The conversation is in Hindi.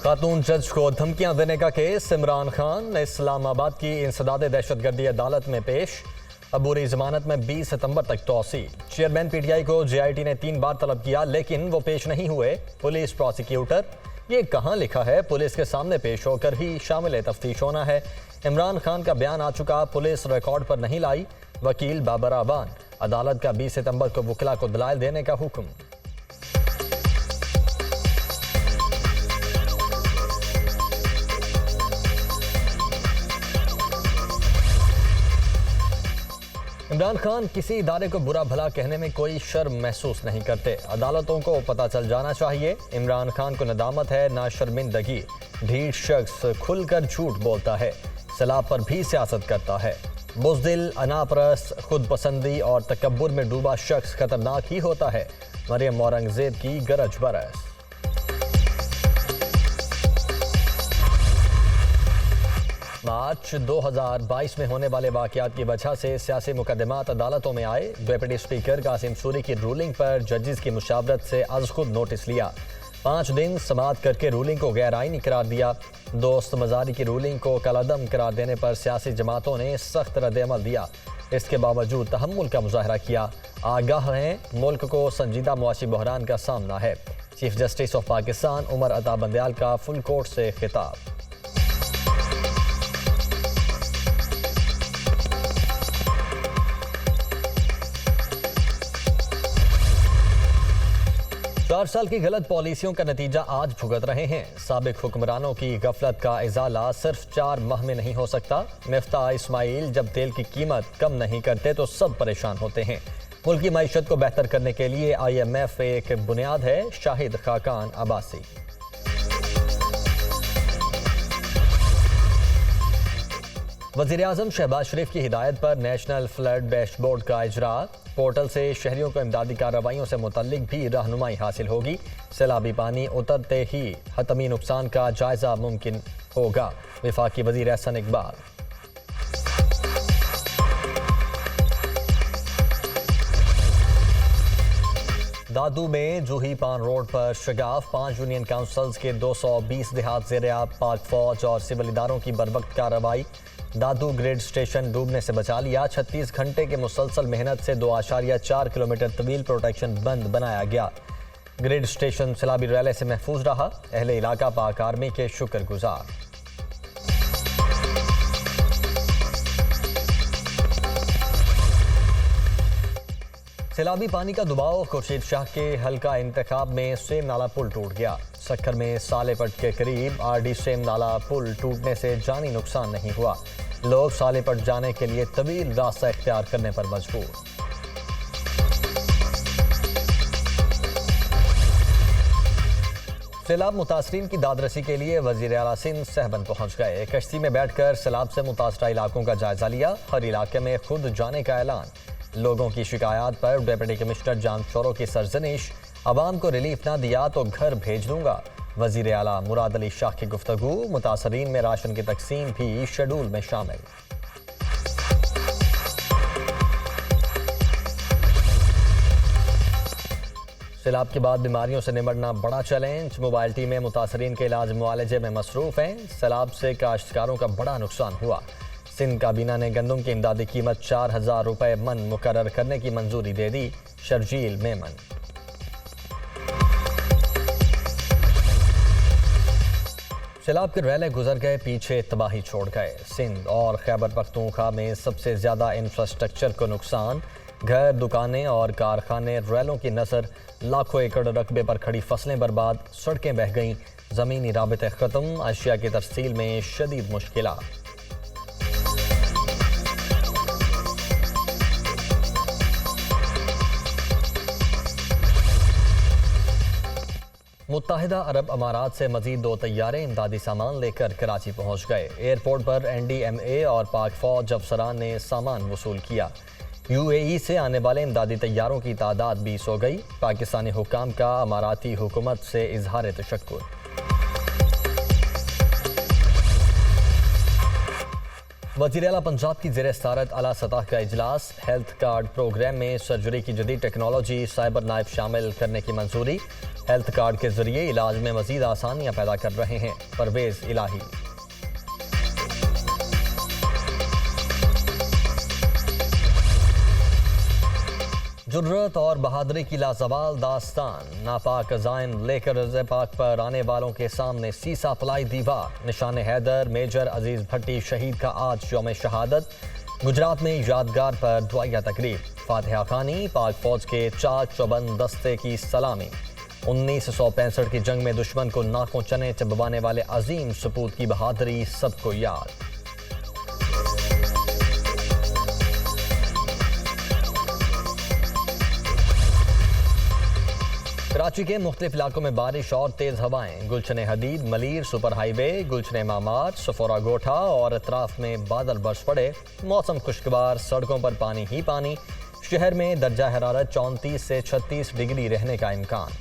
खातून जज को धमकियां देने का केस इमरान खान इस्लामाबाद की इंसदाद दहशतगर्दी अदालत में पेश। अबूरी जमानत में 20 सितंबर तक तौसील। चेयरमैन पीटीआई को जेआईटी ने 3 बार तलब किया लेकिन वो पेश नहीं हुए। पुलिस प्रोसिक्यूटर, ये कहां लिखा है पुलिस के सामने पेश होकर ही शामिल तफ्तीश होना है। इमरान खान का बयान आ चुका, पुलिस रिकॉर्ड पर नहीं लाई। वकील बाबर आबान, अदालत का 20 सितंबर को वकीला को दलाइल देने का हुक्म। इमरान खान किसी इदारे को बुरा भला कहने में कोई शर्म महसूस नहीं करते। अदालतों को पता चल जाना चाहिए इमरान खान को नदामत है, ना शर्मिंदगी। ढीठ शख्स खुलकर झूठ बोलता है, सलाब पर भी सियासत करता है। बुज़दिल, अनापरस्त, खुद पसंदी और तकब्बुर में डूबा शख्स खतरनाक ही होता है। मरियम औरंगजेब की गरज बरस। मार्च 2022 में होने वाले वाकयात की वजह से सियासी मुकदमात अदालतों में आए। डिप्टी स्पीकर कासिम सूरी की रूलिंग पर जजेस की मुशावरत से आज खुद नोटिस लिया। 5 दिन समाअत करके रूलिंग को गैर आईनी करार दिया। दोस्त मजारी की रूलिंग को कलअदम करार देने पर सियासी जमातों ने सख्त रद्द-ए-अमल दिया। इसके बावजूद तहम्मुल का मुजाहरा किया। आगाह हैं, मुल्क को संजीदा मुआशी बहरान का सामना है। Chief justice of Pakistan Umar Ata Bandial का फुल कोर्ट से खिताब। चार साल की गलत पॉलिसियों का नतीजा आज भुगत रहे हैं। साबिक हुक्मरानों की गफलत का इजाला सिर्फ 4 माह में नहीं हो सकता। मिफ्ताह इस्माइल, जब तेल की कीमत कम नहीं करते तो सब परेशान होते हैं। मुल्क की मईशत को बेहतर करने के लिए IMF एक बुनियाद है। शाहिद खाकान अब्बासी। वज़ीर-ए-आज़म शहबाज शरीफ की हिदायत पर नेशनल फ्लड डैशबोर्ड का इजरा। पोर्टल से शहरियों को इमदादी कार्रवाइयों से मुतल्लिक भी रहनुमाई हासिल होगी। सैलाबी पानी उतरते ही हतमी नुकसान का जायजा मुमकिन होगा। वफाकी वज़ीर एहसन इकबाल। दादू में जूही पान रोड पर शगाफ। 5 यूनियन काउंसिल्स के 220 देहात ज़ेर-ए-आब। पाक फौज और सिविल इदारों की बरवक्त कार्रवाई। दादू ग्रिड स्टेशन डूबने से बचा लिया। 36 घंटे के मुसलसल मेहनत से 2.4 किलोमीटर तवील प्रोटेक्शन बंद बनाया गया। ग्रिड स्टेशन सैलाबी रैले से महफूज रहा। अहले इलाका पाक आर्मी के शुक्रगुजार। सैलाबी पानी का दबाव। खुर्शीद शाह के हल्का इंतखाब में सेम नाला पुल टूट गया। सक्खर में सालेपट के करीब RD सेम नाला पुल टूटने से जानी नुकसान नहीं हुआ। लोग सालेपट जाने के लिए तवील रास्ता इख्तियार करने पर मजबूर। सैलाब मुतासरीन की दादरसी के लिए वजीर आला सिंध सहबन पहुंच गए। कश्ती में बैठकर सैलाब से मुतासरा इलाकों का जायजा लिया। हर इलाके में खुद जाने का ऐलान। लोगों की शिकायत पर डिप्टी कमिश्नर जाम चोरों की सरजनिश। अवाम को रिलीफ ना दिया तो घर भेज दूंगा। वजीर आला मुराद अली शाह की गुफ्तगू। मुतासरीन में राशन की तकसीम भी शेड्यूल में शामिल। सैलाब के बाद बीमारियों से निपटना बड़ा चैलेंज। मोबाइल टीमें मुतासरीन के इलाज मुआलजे में मसरूफ हैं। सैलाब से काश्तकारों का बड़ा नुकसान हुआ। सिंध काबीना ने गंदम की इमदादी कीमत 4000 रुपए मन मुकर्रर करने की मंजूरी दे दी। शर्जील मेमन। सैलाब के रैले गुजर गए, पीछे तबाही छोड़ गए। सिंध और खैबर पख्तूनख्वा में सबसे ज्यादा इंफ्रास्ट्रक्चर को नुकसान। घर, दुकानें और कारखाने रैलों की नजर। लाखों एकड़ रकबे पर खड़ी फसलें बर्बाद। सड़कें बह गईं। जमीनी राबते खत्म। अशिया की तरसील में शदीद मुश्किलात। मुत्तहिदा अरब अमारात से मजीद 2 तैयारे इमदादी सामान लेकर कराची पहुंच गए। एयरपोर्ट पर NDMA और पाक फौज अफसरान ने सामान वसूल किया। UAE से आने वाले इमदादी तैयारों की तादाद 20 हो गई। पाकिस्तानी हुकाम का अमाराती हुकूमत से इजहार तशक्कुर। वज़ीर आला पंजाब की ज़ेर सदारत आला सतह का इजलास। हेल्थ कार्ड प्रोग्राम में सर्जरी की जदीद टेक्नोलॉजी साइबर नाइफ शामिल करने की मंजूरी। हेल्थ कार्ड के जरिए इलाज में मजीद आसानियां पैदा कर रहे हैं परवेज इलाही। जुर्रत और बहादुरी की लाजवाल दास्तान। नापाक अज़ाइम लेकर रोज़े पाक पर आने वालों के सामने सीसा पलाई दीवार। निशान हैदर मेजर अजीज भट्टी शहीद का आज यौम शहादत। गुजरात में यादगार पर दुआया तकरीब। फातिहा खानी पाक फौज के चाक चौबंद दस्ते की सलामी। 1965 की जंग में दुश्मन को नाकों चने चबवाने वाले अजीम सपूत की बहादुरी सबको याद। कराची के मुख्तलिफ इलाकों में बारिश और तेज हवाएं। गुलशन हदीद मलीर सुपर हाईवे, गुलशन मामार, सफोरा गोठा और अतराफ में बादल बरस पड़े। मौसम खुशगवार, सड़कों पर पानी ही पानी। शहर में दर्जा हरारत 34 से 36 डिग्री रहने का इम्कान।